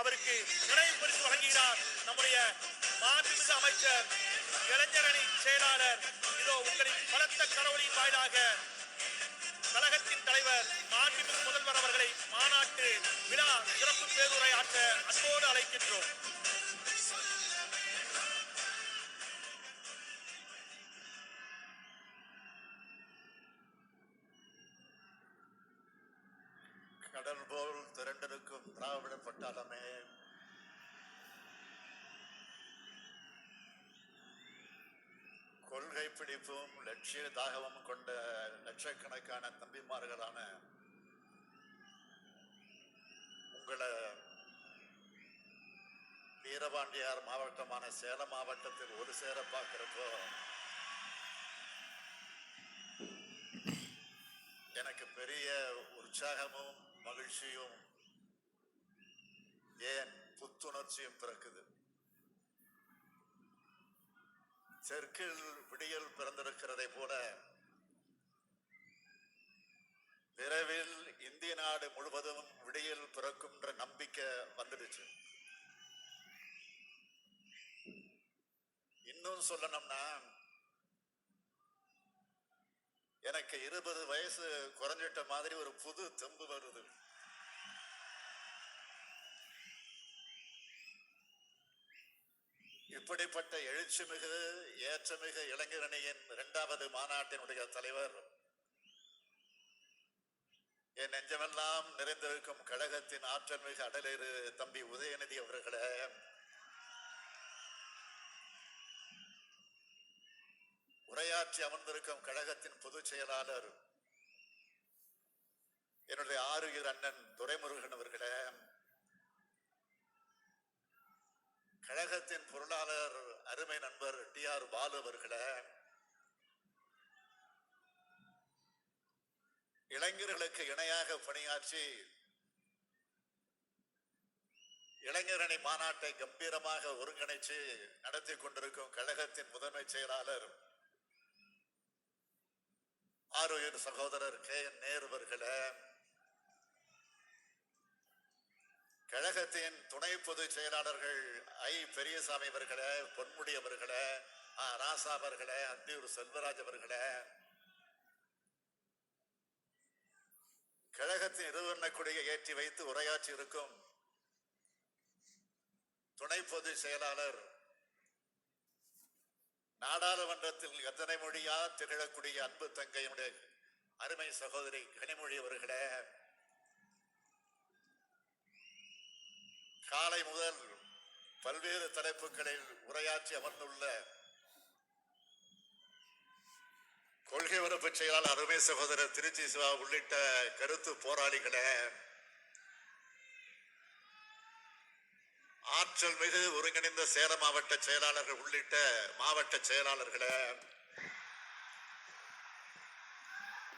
அவருக்கு நினைவு பரிசு வழங்குகிறார் நம்முடைய மாண்புமிகு அமைச்சர், இளைஞரணி செயலாளர். இதோ உங்களின் பலத்த கடவுளின் வாயிலாக கழகத்தின் தலைவர் மாண்புமிகு முதல்வர் அவர்களை மாநாட்டு விழா சிறப்பு பேருரை ஆற்ற அன்போடு அழைக்கின்றோம். கடல் போல் திரண்டிருக்கும் திராவிட பட்டாளமே, கொள்கை பிடிப்பும் லட்சிய தாகமும் கொண்ட லட்சக்கணக்கான தம்பிமார்களான உங்களை வீரபாண்டியார் மாவட்டமான சேலம் மாவட்டத்தில் ஒரு சேர பார்க்கிறப்போ எனக்கு பெரிய உற்சாகமும் மகிழ்ச்சியும் ஏன் புத்துணர்ச்சியும் பிறக்குது. தெற்கில் விடியல் பிறந்திருக்கிறதை போல விரைவில் இந்திய நாடு முழுவதும் விடியல் பிறக்கும்ன்ற நம்பிக்கை வந்துடுச்சு. இன்னும் சொல்லணும்னா, எனக்கு 20 வயசு குறைஞ்சிட்ட மாதிரி ஒரு புது தெம்பு வருது. இப்படிப்பட்ட எழுச்சிமிகு ஏற்றமிகு இளைஞரணியின் 2வது மாநாட்டினுடைய தலைவர், என் நெஞ்சமெல்லாம் நிறைந்திருக்கும் கழகத்தின் ஆற்றல் மிகு அடலேறு தம்பி உதயநிதி அவர்களே, உரையாற்றி அமர்ந்திருக்கும் கழகத்தின் பொதுச் செயலாளர் என்னுடைய ஆருயிர் அண்ணன் துரைமுருகன் அவர்களே, கழகத்தின் பொருளாளர் அருமை நண்பர் TR பாலு அவர்களே, இளைஞர்களுக்கு இணையாக பணியாற்றி இளைஞரணி மாநாட்டை கம்பீரமாக ஒருங்கிணைச்சு நடத்தி கொண்டிருக்கும் கழகத்தின் முதன்மை செயலாளர் ஆருயிர் சகோதரர் KN நேரு அவர்களே, கழகத்தின் துணை பொதுச் செயலாளர்கள் பெரியசாமி அவர்களே, பொன்முடி அவர்களே, ராசா அவர்களே, அந்தியூர் செல்வராஜ் அவர்களே, கழகத்தின் இருவர்ண கொடியை ஏற்றி வைத்து உரையாற்றி இருக்கும் துணை பொதுச் செயலாளர், நாடாளுமன்றத்தில் எத்தனை மொழியா திகழக்கூடிய அன்பு தங்கையுடைய அருமை சகோதரி கனிமொழி அவர்களே, காலை முதல் பல்வேறு தலைப்புகளில் உரையாற்றி அமர்ந்துள்ள கொள்கை பரப்பு செயலாளர் அருமை சகோதரர் திருச்சி சிவா உள்ளிட்ட கருத்து போராளிகளே, ஆற்றல் மிகு ஒருங்கிணைந்த சேலம் மாவட்ட செயலாளர்கள் உள்ளிட்ட மாவட்ட செயலாளர்களே,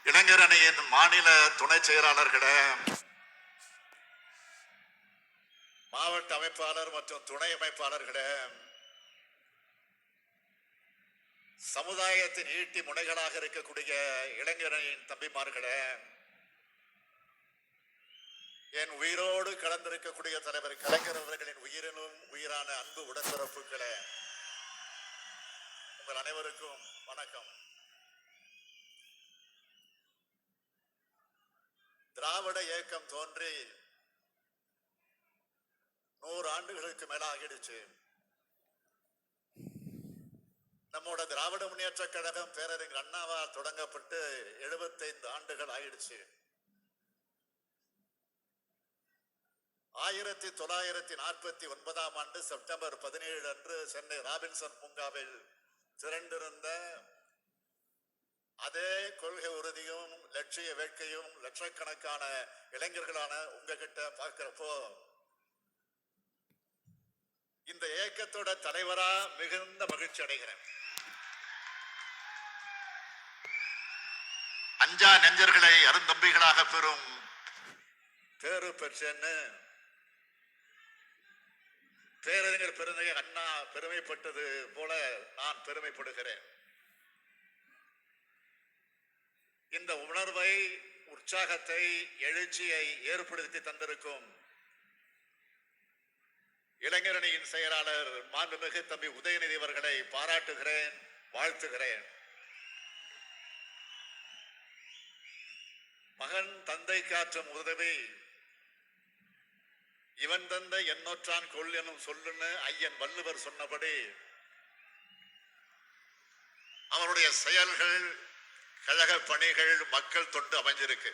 இளைஞர் அணியின் மாநில துணை செயலாளர்களே, மாவட்ட அமைப்பாளர் மற்றும் துணை அமைப்பாளர்களே, சமுதாயத்தின் ஈட்டி முனைகளாக இருக்கக்கூடிய இளைஞரின் தம்பிமார்களே, என் உயிரோடு கலந்திருக்கக்கூடிய தலைவர் கலைஞர் அவர்களின் உயிரினும் உயிரான அன்பு உடன்பிறப்புகளே, உங்கள் அனைவருக்கும் வணக்கம். திராவிட இயக்கம் தோன்றி 100 ஆண்டுகளுக்கு மேல ஆகிடுச்சு. நம்மோட திராவிட முன்னேற்ற கழகம் பேரறிஞர் அண்ணாவால் தொடங்கப்பட்டு 75 ஆண்டுகள் ஆயிடுச்சு. 1949ஆம் ஆண்டு செப்டம்பர் 17 அன்று சென்னை ராபின்சன் பூங்காவில் திரண்டிருந்த அதே கொள்கை உறுதியும் லட்சிய வேட்கையும் லட்சக்கணக்கான இளைஞர்களான உங்ககிட்ட பார்க்கிறப்போ இந்த இயக்கத்தோட தலைவரா மிகுந்த மகிழ்ச்சி அடைகிறேன். அஞ்சா நெஞ்சர்களை அருந்தம்பிகளாக பெறும் பேரு பெற்றேன்னு பேரறிஞர் பெருந்தகை அண்ணா பெருமைப்பட்டது போல நான் பெருமைப்படுகிறேன். இந்த உணர்வை, உற்சாகத்தை, எழுச்சியை ஏற்படுத்தி தந்திருக்கும் இளைஞரணியின் செயலாளர் மாண்புமிகு தம்பி உதயநிதி அவர்களை பாராட்டுகிறேன், வாழ்த்துகிறேன். மகன் தந்தைக்கு ஆற்றும் உதவி இவன் தந்தை எண்ணொற்றான் கொள் எனும் சொல்லுன்னு ஐயன் வள்ளுவர் சொன்னபடி அவருடைய செயல்கள், கழக பணிகள், மக்கள் தொண்டு அமைஞ்சிருக்கு.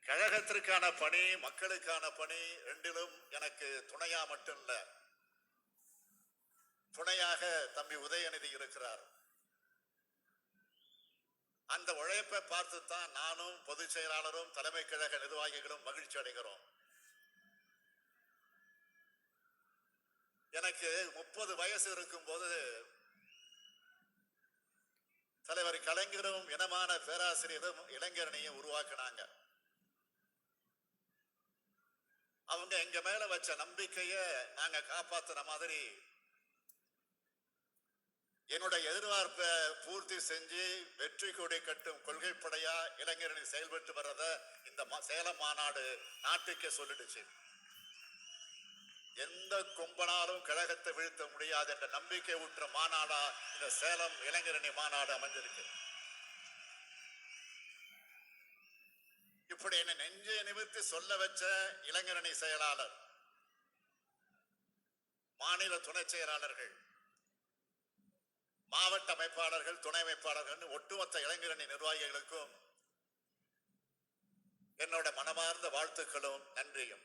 கழகத்திற்கான பணி, மக்களுக்கான பணி ரெண்டிலும் எனக்கு துணையா மட்டும் இல்ல, துணையாக தம்பி உதயநிதி இருக்கிறார். அந்த உழைப்பை பார்த்துத்தான் நானும் பொதுச் செயலாளரும் தலைமை கழக நிர்வாகிகளும் மகிழ்ச்சி அடைகிறோம். எனக்கு 30 வயசு இருக்கும் போது தலைவர் கலைஞரும் இனமான பேராசிரியரும் இளைஞரணியை உருவாக்கினாங்க. அவங்க எங்க மேல வச்ச நம்பிக்கைய நாங்க காப்பாத்தின மாதிரி என்னுடைய எதிர்பார்ப்பை பூர்த்தி செஞ்சு வெற்றி கொடி கட்டும் கொள்கைப்படையா இளைஞரணி செயல்பட்டு வர்றத இந்த சேலம் மாநாடு நாட்டுக்கே சொல்லிடுச்சு. எந்த கும்பனாலும் கழகத்தை வீழ்த்த முடியாது என்ற நம்பிக்கை ஊற்ற மாநாடா இந்த சேலம் இளைஞரணி மாநாடு அமைஞ்சிருக்கு. இப்படி என்ன நெஞ்சை நிமிர்த்தி சொல்ல வச்ச இளைஞரணி செயலாளர், மாநில துணை செயலாளர்கள், மாவட்ட அமைப்பாளர்கள், துணை அமைப்பாளர்கள், ஒட்டுமொத்த இளைஞரணி நிர்வாகிகளுக்கும் என்னோட மனமார்ந்த வாழ்த்துக்களும் நன்றியும்.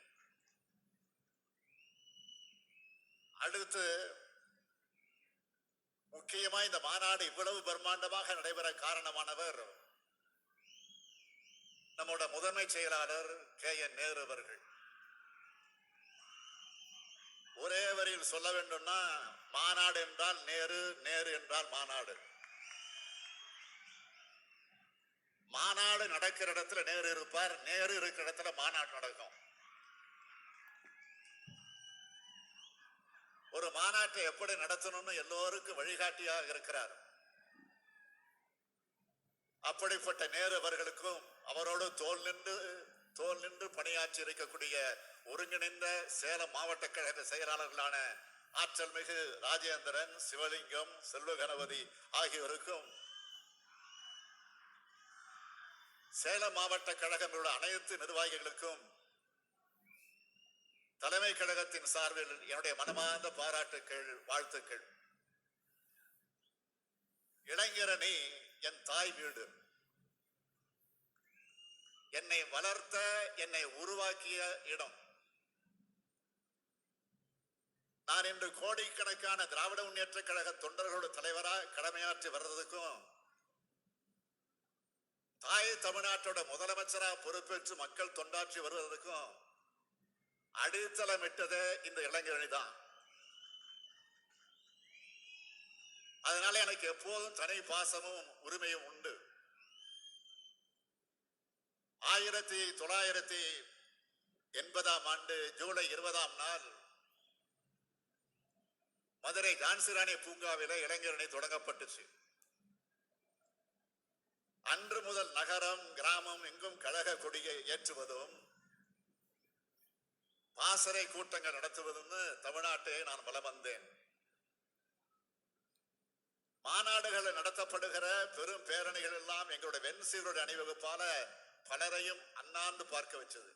அடுத்து முக்கியமா இந்த மாநாடு இவ்வளவு பிரம்மாண்டமாக நடைபெற காரணமானவர் நம்மோட முதன்மை செயலாளர் KN நேரு அவர்கள். ஒரே வரியில் சொல்ல வேண்டும்னா, மாநாடு என்றால் நேரு, நேரு என்றால் மாநாடு. மாநாடு நடக்கிற இடத்துல நேரு இருப்பார், நேரு இருக்கிற இடத்துல மாநாடு நடக்கும். ஒரு மாநாட்டை எப்படி நடத்தணும்னு எல்லோருக்கும் வழிகாட்டியாக இருக்கிறார். அப்படிப்பட்ட நேரு அவர்களுக்கும் அவரோடு தோல் நின்று பணியாற்றி இருக்கக்கூடிய ஒருங்கிணைந்த சேலம் மாவட்ட கழக செயலாளர்களான ஆற்றல் மிகு ராஜேந்திரன், சிவலிங்கம், செல்வ கணபதி ஆகியோருக்கும் சேலம் மாவட்ட கழகங்களோட அனைத்து நிர்வாகிகளுக்கும் தலைமை கழகத்தின் சார்பில் என்னுடைய மனமார்ந்த பாராட்டுக்கள், வாழ்த்துக்கள். இளைஞரணி என் தாய் வீடு. என்னை வளர்த்த, என்னை உருவாக்கிய இடம். நான் இன்று கோடிக்கணக்கான திராவிட முன்னேற்ற கழக தொண்டர்களோட தலைவராக கடமையாற்றி வர்றதுக்கும், தாய் தமிழ்நாட்டோட முதலமைச்சரா பொறுப்பேற்று மக்கள் தொண்டாற்றி வருவதற்கும் அடித்தளமிட்டது இந்த இளைஞரணி தான். அதனால எனக்கு எப்போதும் தனி பாசமும் உரிமையும் உண்டு. 1980 ஆண்டு ஜூலை 20 நாள் மதுரை ஜான்சிராணி பூங்காவில இளைஞரணி தொடங்கப்பட்டுச்சு. அன்று முதல் நகரம், கிராமம் எங்கும் கழக கொடியை ஏற்றுவதும் பாசறை கூட்டங்கள் நடத்துவதும் தமிழ்நாட்டை நான் வலம் வந்தேன். மாநாடுகள் நடத்தப்படுகிற பெரும் பேரணிகள் எல்லாம் எங்களுடைய வெண்சீருடைய அணிவகுப்பால பலரையும் அண்ணாந்து பார்க்க வச்சது.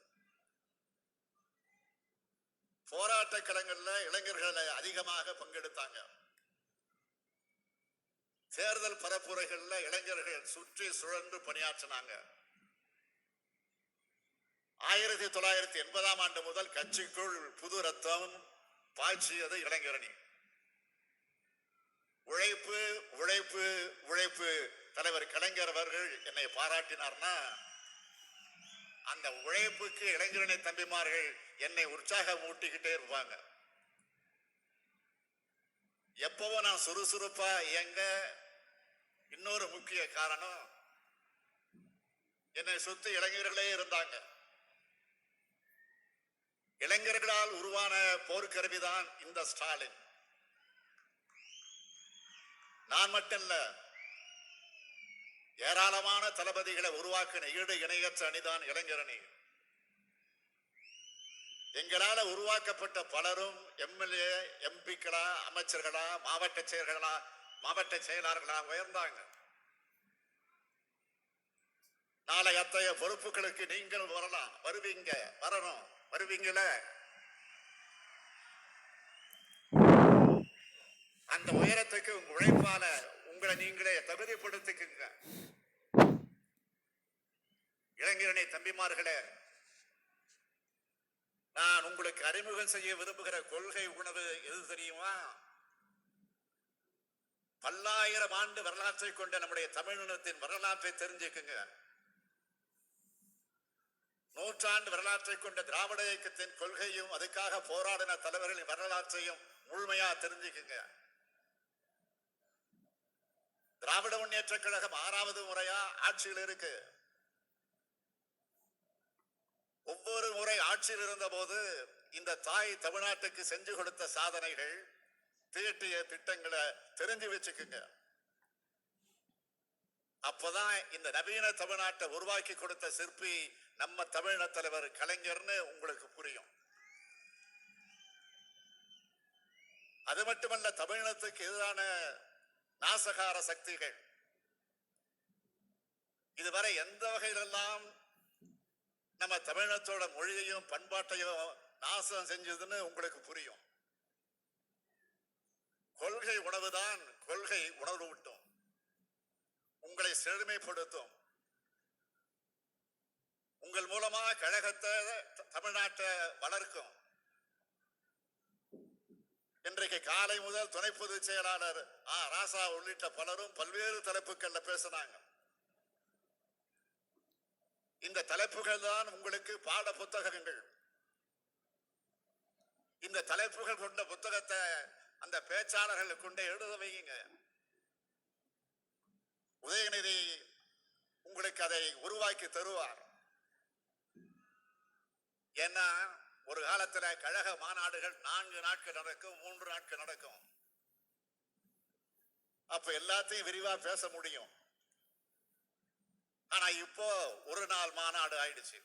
போராட்ட களங்கள்ல இளைஞர்களை அதிகமாக பங்கெடுத்தாங்க. தேர்தல் பரப்புரைகள்ல இளைஞர்கள் சுற்றி சுழன்று பணியாற்றினாங்க. 1980 ஆண்டு முதல் கட்சிக்குள் புது ரத்தம் பாய்ச்சியது இளைஞரணி. உழைப்பு உழைப்பு உழைப்பு. தலைவர் கலைஞர் அவர்கள் என்னை பாராட்டினார்னா, அந்த உழைப்புக்கு இளைஞரணி தம்பிமார்கள் என்னை உற்சாகம் ஊட்டிக்கிட்டே இருப்பாங்க. எப்பவும் நான் சுறுசுறுப்பா இயங்க இன்னொரு முக்கிய காரணம், என்னை சுத்தி இளைஞர்களே இருந்தாங்க. இளைஞர்களால் உருவான போர்க்கருவிதான் இந்த ஸ்டாலின். நான் மட்டும் இல்ல, ஏராளமான தளபதிகளை உருவாக்கின ஈடு இணையற்ற அணிதான் இளைஞரணி. எங்களால உருவாக்கப்பட்ட பலரும் எம்எல்ஏ, எம்பிக்களா, அமைச்சர்களா, மாவட்ட செயலாளர்களா உயர்ந்தாங்க. நாளை அத்தகைய பொறுப்புகளுக்கு நீங்கள் வருவீங்கள. அந்த உயரத்துக்கு உங்க உழைப்பால உங்களை நீங்களே தகுதிப்படுத்திக்குங்க. இளைஞரணி தம்பிமார்களே, நான் உங்களுக்கு அறிமுகம் செய்ய விரும்புகிற கொள்கை உணவு எது தெரியுமா? பல்லாயிரம் ஆண்டு வரலாற்றை கொண்ட நம்முடைய தமிழினத்தின் வரலாற்றை தெரிஞ்சுக்குங்க. நூற்றாண்டு வரலாற்றை கொண்ட திராவிட இயக்கத்தின் கொள்கையும் அதுக்காக போராடின தலைவர்களின் வரலாற்றையும் முழுமையா தெரிஞ்சுக்குங்க. திராவிட முன்னேற்ற கழகம் 6வது முறையா ஆட்சியில் இருக்கு. ஒவ்வொரு முறை ஆட்சியில் இருந்த போது இந்த தாய் தமிழ்நாட்டுக்கு செஞ்சு கொடுத்த சாதனைகள், தீட்டிய திட்டங்களை தெரிஞ்சு வச்சுக்குங்க. அப்பதான் இந்த நவீன தமிழ்நாட்டை உருவாக்கி கொடுத்த சிற்பி நம்ம தமிழின தலைவர் கலைஞர்னு உங்களுக்கு புரியும். அது மட்டுமல்ல, தமிழினத்துக்கு எதிரான நாசகார சக்திகள் இதுவரை எந்த வகையிலெல்லாம் நம்ம தமிழினத்தோட மொழியையும் பண்பாட்டையும் நாசம் செஞ்சதுன்னு உங்களுக்கு புரியும். கொள்கை உணவுதான் கொள்கை உணர்வூட்டும், உங்களை செழுமைப்படுத்தும். உங்கள் மூலமா கழகத்தை, தமிழ்நாட்டை வளர்க்கும். இன்றைக்கு காலை முதல் துணை பொதுச் செயலாளர் ராசா உள்ளிட்ட பலரும் பல்வேறு தலைப்புகள்ல பேசினாங்க. இந்த தலைப்புகள் தான் உங்களுக்கு பாட புத்தகங்கள். இந்த தலைப்புகள் கொண்ட புத்தகத்தை அந்த பேச்சாளர்கள் கொண்டு எழுத வைங்க. உதயநிதி உங்களுக்கு அதை உருவாக்கி தருவார். ஏன்னா ஒரு காலத்துல கழக மாநாடுகள் 4 நாட்கள் நடக்கும், 3 நாட்கள் நடக்கும். அப்ப எல்லாத்தையும் விரிவா பேச முடியும். ஆனா இப்போ ஒரு நாள் மாநாடு ஆயிடுச்சு.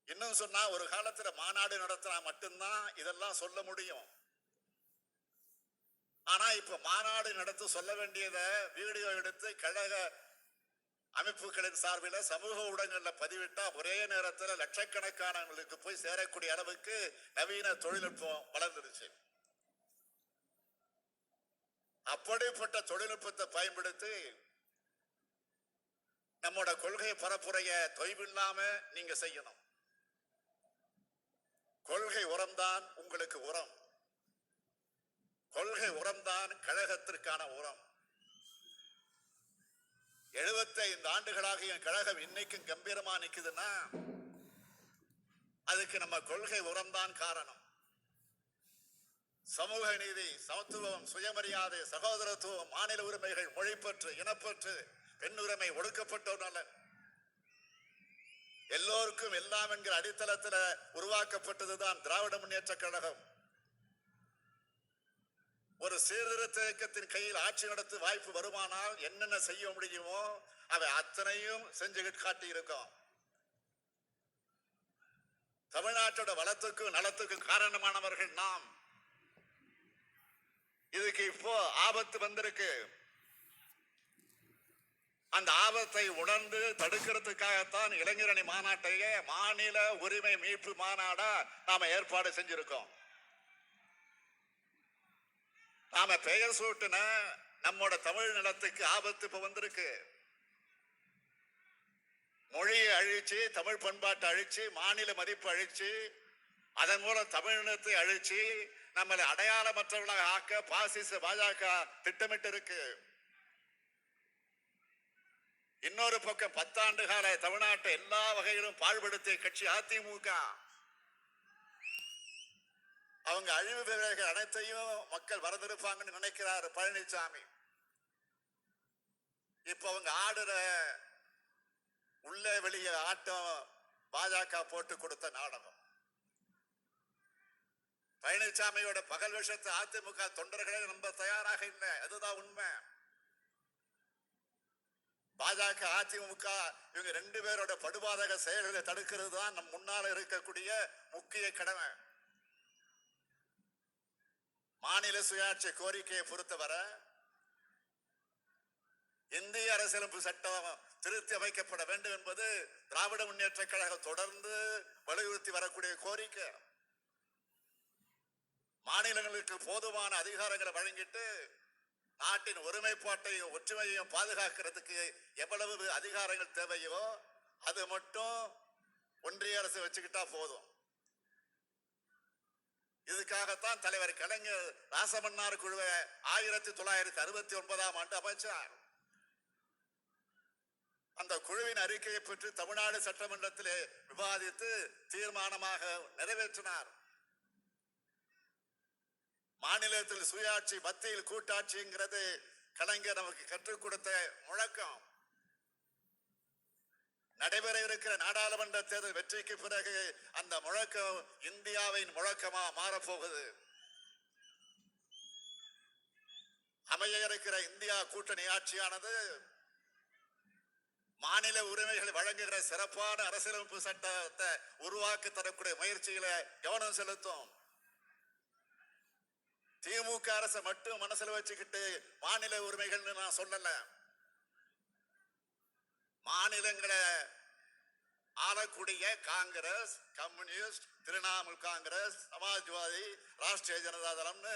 இன்னும் சொன்னா ஒரு காலத்துல மாநாடு நடத்தினா மட்டும்தான் இதெல்லாம் சொல்ல முடியும். ஆனா இப்ப மாநாடு நடத்த சொல்ல வேண்டியத வீடியோ எடுத்து கழக அமைப்புகளின் சார்பில் சமூக ஊடகங்கள்ல பதிவிட்டா ஒரே நேரத்தில் லட்சக்கணக்கானவங்களுக்கு போய் சேரக்கூடிய அளவுக்கு நவீன தொழில்நுட்பம் வளர்ந்துருச்சு. அப்படிப்பட்ட தொழில்நுட்பத்தை பயன்படுத்தி நம்மோட கொள்கை பரப்புரைய தொய்வில்லாம நீங்க செய்யணும். கொள்கை உரம்தான் உங்களுக்கு உரம். கொள்கை உரம்தான் கழகத்திற்கான உரம். 75 ஆண்டுகளாக என் கழகம் இன்னைக்கும் கம்பீரமா நிக்குதுன்னா அதுக்கு நம்ம கொள்கை உரம்தான் காரணம். சமூக நீதி, சமத்துவம், சுயமரியாதை, சகோதரத்துவம், மாநில உரிமைகள், மொழிப்பற்று, இனப்பற்று, பெண் உரிமை, ஒடுக்கப்பட்டோர் நலன், எல்லோருக்கும் எல்லாம் என்கிற அடித்தளத்தில் உருவாக்கப்பட்டதுதான் திராவிட முன்னேற்ற கழகம். ஒரு சீர்திருத்த இயக்கத்தின் கையில் ஆட்சி நடத்த வாய்ப்பு வருமானால் என்னென்ன செய்ய முடியுமோ அவை அத்தனையும் செஞ்சு காட்டி இருக்கோம். தமிழ்நாட்டோட வளத்துக்கும் நலத்துக்கும் காரணமானவர்கள் நாம். இதுக்கு இப்போ ஆபத்து வந்திருக்கு. அந்த ஆபத்தை உணர்ந்து தடுக்கிறதுக்காகத்தான் இளைஞரணி மாநாட்டையே மாநில உரிமை மீட்பு மாநாடா நாம ஏற்பாடு செஞ்சிருக்கோம். நாம பெயர் சூட்டின நம்மோட தமிழ் நிலத்துக்கு ஆபத்து இப்ப வந்திருக்கு. மொழியை அழிச்சு, தமிழ் பண்பாட்டை அழிச்சு, மாநில மதிப்பு அழிச்சு, அதன் மூலம் தமிழினத்தை அழிச்சு நம்மளை அடையாளமற்றவர்களாக ஆக்க பாசிச பாஜக திட்டமிட்டு இருக்கு. இன்னொரு பக்கம் 10 ஆண்டு கால தமிழ்நாட்டை எல்லா வகையிலும் பாழ்படுத்திய கட்சி அதிமுக. அவங்க அழிவு வேலைகள் அனைத்தையும் மக்கள் வரவிருப்பாங்கன்னு நினைக்கிறாரு பழனிசாமி. இப்ப அவங்க ஆடுற உள்ளே வெளியே ஆட்டம் பாஜக போட்டு கொடுத்த நாடகம். பழனிசாமியோட பகல் விஷயத்தை அதிமுக தொண்டர்களே நம்ப தயாராக இல்லை. அதுதான் உண்மை. பாஜக, அதிமுக இவங்க ரெண்டு பேரோட படுபாதக செயல்களை தடுக்கிறது தான் நம் முன்னால இருக்கக்கூடிய முக்கிய கடமை. மாநில சுயாட்சி கோரிக்கையை பொறுத்தவரை இந்திய அரசியலமைப்பு சட்டம் திருத்தி அமைக்கப்பட வேண்டும் என்பது திராவிட முன்னேற்ற கழகம் தொடர்ந்து வலியுறுத்தி வரக்கூடிய கோரிக்கை. மாநிலங்களுக்கு போதுமான அதிகாரங்களை வழங்கிட்டு நாட்டின் ஒருமைப்பாட்டையும் ஒற்றுமையையும் பாதுகாக்கிறதுக்கு எவ்வளவு அதிகாரங்கள் தேவையோ அது மட்டும் ஒன்றிய அரசு வச்சுக்கிட்டா போதும். இதுக்காகத்தான் தலைவர் கலைஞர் ராசமன்னார் குழுவை 1969ஆம் ஆண்டு அமைச்சார். அந்த குழுவின் அறிக்கையை பெற்று தமிழ்நாடு சட்டமன்றத்திலே விவாதித்து தீர்மானமாக நிறைவேற்றினார். மாநிலத்தில் சுயாட்சி, மத்தியில் கூட்டாட்சிங்கிறது கலைஞர் நமக்கு கற்றுக் கொடுத்த முழக்கம். நடைபெற இருக்கிற நாடாளுமன்ற தேர்தல் வெற்றிக்கு பிறகு அந்த முழக்கம் இந்தியாவின் முழக்கமா மாறப்போகுது. அமைய இருக்கிற இந்தியா கூட்டணி ஆட்சியானது மாநில உரிமைகளை வழங்குகிற சிறப்பான அரசியலமைப்பு சட்டத்தை உருவாக்கி தரக்கூடிய முயற்சிகளை கவனம் செலுத்தும். திமுக அரசை மட்டும் மனசுல வச்சுக்கிட்டு மாநில உரிமைகள் நான் சொல்லல. மாநிலங்களை ஆளக்கூடிய காங்கிரஸ், கம்யூனிஸ்ட், திரிணாமுல் காங்கிரஸ், சமாஜ்வாதி, ராஷ்டிரிய ஜனதா தளம்னு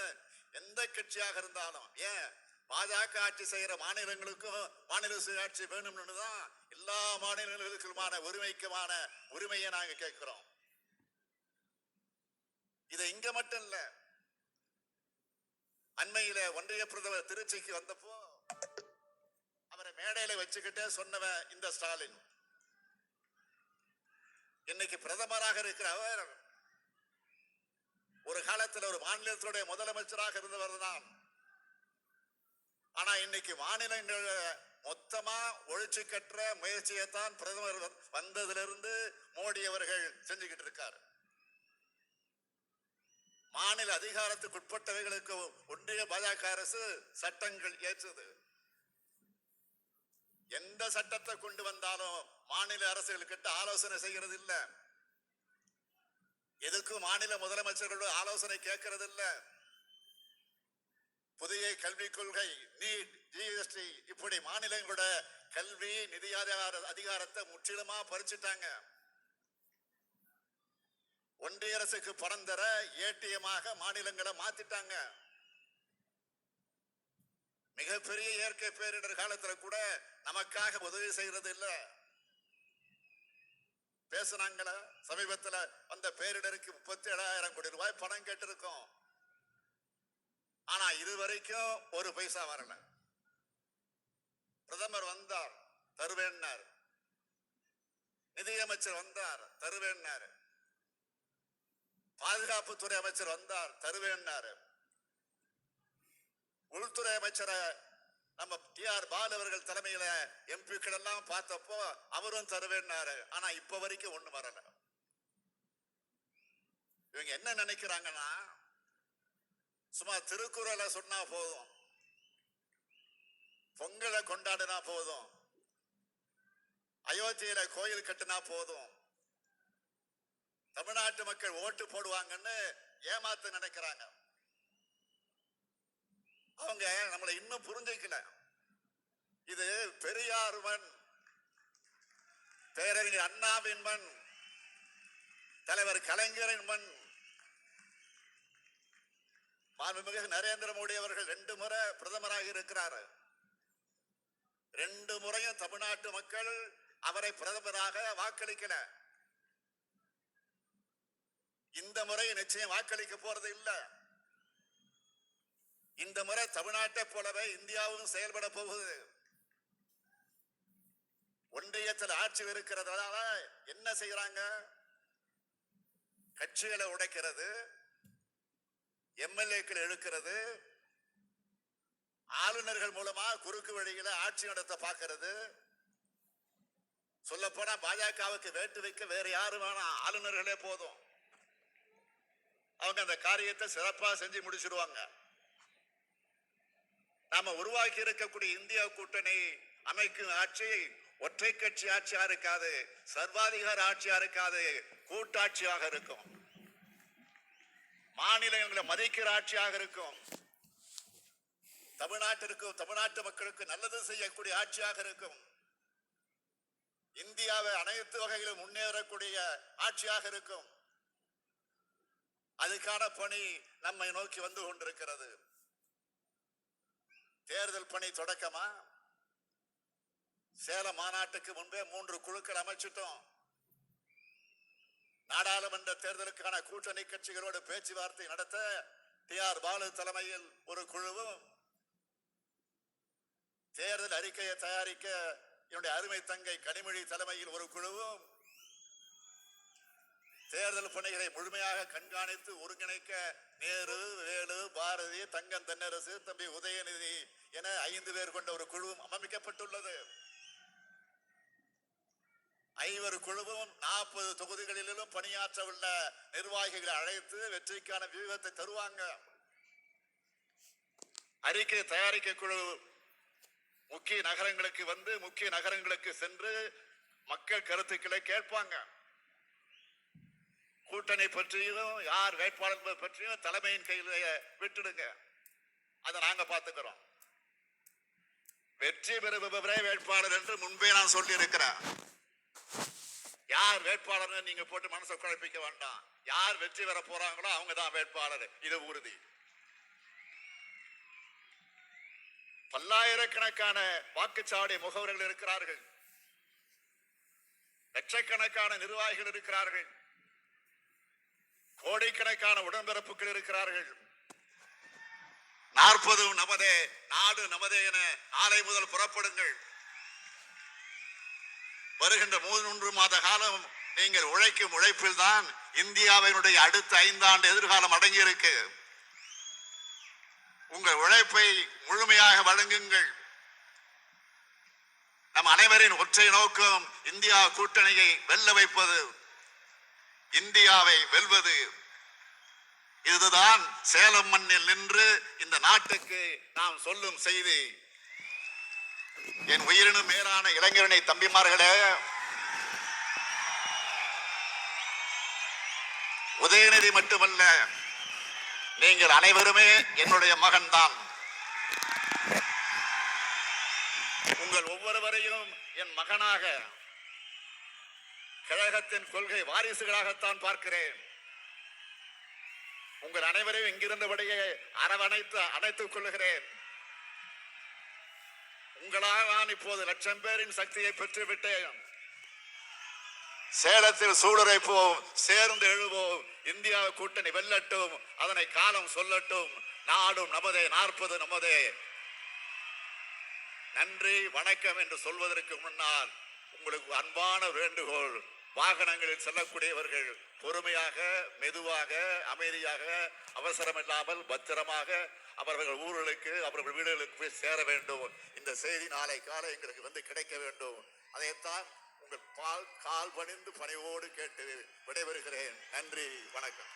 எந்த கட்சியாக இருந்தாலும், ஏன் பாஜக ஆட்சி செய்யற மாநிலங்களுக்கும் மாநில சுயாட்சி வேணும்னு தான் எல்லா மாநிலங்களுக்குமான உரிமையை நாங்க கேட்கிறோம். இது இங்க மட்டும் இல்ல. அண்மையில ஒன்றிய பிரதமர் திருச்சிக்கு வந்தப்போ அவரை மேடையில வச்சுக்கிட்டே சொன்னவன் இந்த ஸ்டாலின். இன்னைக்கு பிரதமராக இருக்கிற அவர் ஒரு காலத்தில் ஒரு மாநிலத்தினுடைய முதலமைச்சராக இருந்தவர் தான். ஆனா இன்னைக்கு மாநிலங்கள் மொத்தமா ஒழிச்சு கட்டுற முயற்சியை தான் பிரதமர் வந்ததிலிருந்து மோடி அவர்கள் செஞ்சுக்கிட்டு இருக்காரு. மாநில அதிகாரத்துக்கு உட்பட்டவைகளுக்கு ஒன்றிய பாஜக அரசு சட்டங்கள் ஏற்றுது. எந்த சட்டத்தை கொண்டு வந்தாலும் மாநில அரசுகிட்ட ஆலோசனை செய்கிறது இல்ல. எதுக்கும் மாநில முதலமைச்சர்களோட ஆலோசனை கேட்கறது இல்ல. புதிய கல்விக் கொள்கை, நீட், ஜிஎஸ்டி இப்படி மாநிலங்களோட கல்வி நிதி அதிகாரத்தை முற்றிலுமா பறிச்சுட்டாங்க. ஒன்றிய அரசுக்கு பணம் தர ஏடிஎமாக மாநிலங்களை மாத்திட்டாங்க. மிகப்பெரிய இயற்கை பேரிடர் காலத்துல கூட நமக்காக உதவி செய்யறது இல்ல. பேசுனாங்கள சமீபத்துல அந்த பேரிடருக்கு 37,000 கோடி ரூபாய் பணம் கேட்டிருக்கோம். ஆனா இதுவரைக்கும் ஒரு பைசா வரல. பிரதமர் வந்தார், தருவேன்னார். நிதியமைச்சர் வந்தார், தருவேன்னார். பாதுகாப்புத்துறை அமைச்சர் வந்தார், தருவேன்னாரு. உள்துறை அமைச்சரை நம்ம டிஆர் பாலு அவர்கள் தலைமையில எம்பிக்கள் எல்லாம் பார்த்தப்போ அவரும் தருவேன்னாரு. ஆனா இப்ப வரைக்கும் ஒண்ணு வரல. இவங்க என்ன நினைக்கிறாங்கன்னா, சும்மா திருக்குறளை சொன்னா போதும், பொங்கலை கொண்டாடினா போதும், அயோத்தியில கோயில் கட்டினா போதும், தமிழ்நாட்டு மக்கள் ஓட்டு போடுவாங்கன்னு ஏமாத்து நினைக்கிறாங்க. அவங்க நம்மளை இன்னும் புரிஞ்சுக்கல. இது பெரியார் மண், பேரறிஞர் அண்ணாவின் மண், தலைவர் கலைஞரின் மண். மாண்புமிகு நரேந்திர மோடி அவர்கள் 2 முறை பிரதமராக இருக்கிறார். 2 முறையும் தமிழ்நாட்டு மக்கள் அவரை பிரதமராக வாக்களிக்கல. இந்த முறை நிச்சயம் வாக்களிக்க போறது இல்ல. இந்த முறை தமிழ்நாட்டை போலவே இந்தியாவும் செயல்பட போகுது. ஒன்றியத்தில் ஆட்சி இருக்கிறதால என்ன செய்யறாங்க? கட்சிகளை உடைக்கிறது, எம்எல்ஏக்கள் இழுக்கிறது, ஆளுநர்கள் மூலமா குறுக்கு வழியில ஆட்சி நடத்த பார்க்கிறது. சொல்ல போனா பாஜகவுக்கு வேட்டு வைக்க வேற யாரு வேணாம், ஆளுநர்களே போதும். அவங்க அந்த காரியத்தை சிறப்பா செஞ்சு முடிச்சிடுவாங்க. நாம உருவாக்கி இருக்கக்கூடிய இந்தியா கூட்டணி அமைக்கும் ஆட்சி ஒற்றை கட்சி ஆட்சியா இருக்காது, சர்வாதிகார ஆட்சியா இருக்காது, கூட்டாட்சியாக இருக்கும். மாநிலங்களை மதிக்கிற ஆட்சியாக இருக்கும். தமிழ்நாட்டிற்கும் தமிழ்நாட்டு மக்களுக்கு நல்லது செய்யக்கூடிய ஆட்சியாக இருக்கும். இந்தியாவை அனைத்து வகையிலும் முன்னேறக்கூடிய ஆட்சியாக இருக்கும். அதுக்கான பணி நம்மை நோக்கி வந்து கொண்டிருக்கிறது. தேர்தல் பணி தொடக்கமா? சேலம் மாநாட்டுக்கு முன்பே 3 குழுக்கள் அமைச்சிட்டோம். நாடாளுமன்ற தேர்தலுக்கான கூட்டணி கட்சிகளோடு பேச்சுவார்த்தை நடத்த டி.ஆர். பாலு தலைமையில் ஒரு குழுவும், தேர்தல் அறிக்கையை தயாரிக்க என்னுடைய அருமை தங்கை கனிமொழி தலைமையில் ஒரு குழுவும், தேர்தல் பணிகளை முழுமையாக கண்காணித்து ஒருங்கிணைக்க நேரு, வேலு, பாரதி, தங்கம் தென்னரசு, தம்பி உதயநிதி என 5 பேர் கொண்ட ஒரு குழுவும் அமைக்கப்பட்டுள்ளது. 5 குழுவும் 40 தொகுதிகளிலும் பணியாற்ற உள்ள நிர்வாகிகளை அழைத்து வெற்றிக்கான வியூகத்தை தருவாங்க. அறிக்கை தயாரிக்க குழு முக்கிய நகரங்களுக்கு வந்து முக்கிய நகரங்களுக்கு சென்று மக்கள் கருத்துக்களை கேட்பாங்க. கூட்டணி பற்றியும் யார் வேட்பாளர்கள் பற்றியும் தலைமையின் கையில் விட்டுடுங்க, அதை நாங்க பார்த்துக்கிறோம். வெற்றி பெறுபவரே வேட்பாளர் என்று முன்பே நான் சொல்லி இருக்கிறேன். யார் வேட்பாளர் நீங்க போட்டு மனசை குழப்பிக்க வேண்டாம். யார் வெற்றி பெற போறாங்களோ அவங்க தான் வேட்பாளர், இது உறுதி. பல்லாயிரக்கணக்கான வாக்குச்சாவடி முகவர்கள் இருக்கிறார்கள், லட்சக்கணக்கான நிர்வாகிகள் இருக்கிறார்கள், கோடிக்கணக்கான உடன்பிறப்புகள் இருக்கிறார்கள். 40 நமதே, நாடு நமதே என நாளை முதல் புறப்படுங்கள். வருகின்ற 3 மாத காலம் நீங்கள் உழைக்கும் உழைப்பில் தான் இந்தியாவினுடைய அடுத்த 5 ஆண்டு எதிர்காலம் அடங்கியிருக்கு. உங்கள் உழைப்பை முழுமையாக வழங்குங்கள். நம் அனைவரின் ஒற்றை நோக்கம் இந்தியா கூட்டணியை வெல்ல வைப்பது, இந்தியாவை வெல்வது. இதுதான் சேலம் மண்ணில் நின்று இந்த நாட்டுக்கு நாம் சொல்லும் செய்தி. என் உயிரினும் மேலான இளைஞரணி தம்பிமார்களே, உதயநிதி மட்டுமல்ல, நீங்கள் அனைவருமே என்னுடைய மகன்தான். உங்கள் ஒவ்வொருவரையும் என் மகனாக, கழகத்தின் கொள்கை வாரிசுகளாகத்தான் பார்க்கிறேன். உங்கள் அனைவரையும் இங்கிருந்தபடியே அரவணைத்து அணைத்துக் கொள்ளுகிறேன். உங்களால் நான் இப்போது 1,00,000 பேரின் சக்தியை பெற்றுவிட்டேன். சேலத்தில் சூளுரைப்போம், சேர்ந்து எழுவோம், இந்தியா கூட்டணி வெல்லட்டும், அதனை காலம் சொல்லட்டும். நாடும் நமதே, 40 நமதே. நன்றி வணக்கம் என்று சொல்வதற்கு முன்னால் உங்களுக்கு அன்பான வேண்டுகோள், வாகனங்களில் செல்லக்கூடியவர்கள் பொறுமையாக, மெதுவாக, அமைதியாக, அவசரம் இல்லாமல் பத்திரமாக அவர்கள் ஊர்களுக்கு, அவர்கள் வீடுகளுக்கு போய் சேர வேண்டும். இந்த செய்தி நாளை காலை எங்களுக்கு வந்து கிடைக்க வேண்டும். அதைத்தான் உங்கள் கால் பணிந்து பணிவோடு கேட்டு விடைபெறுகிறேன். நன்றி, வணக்கம்.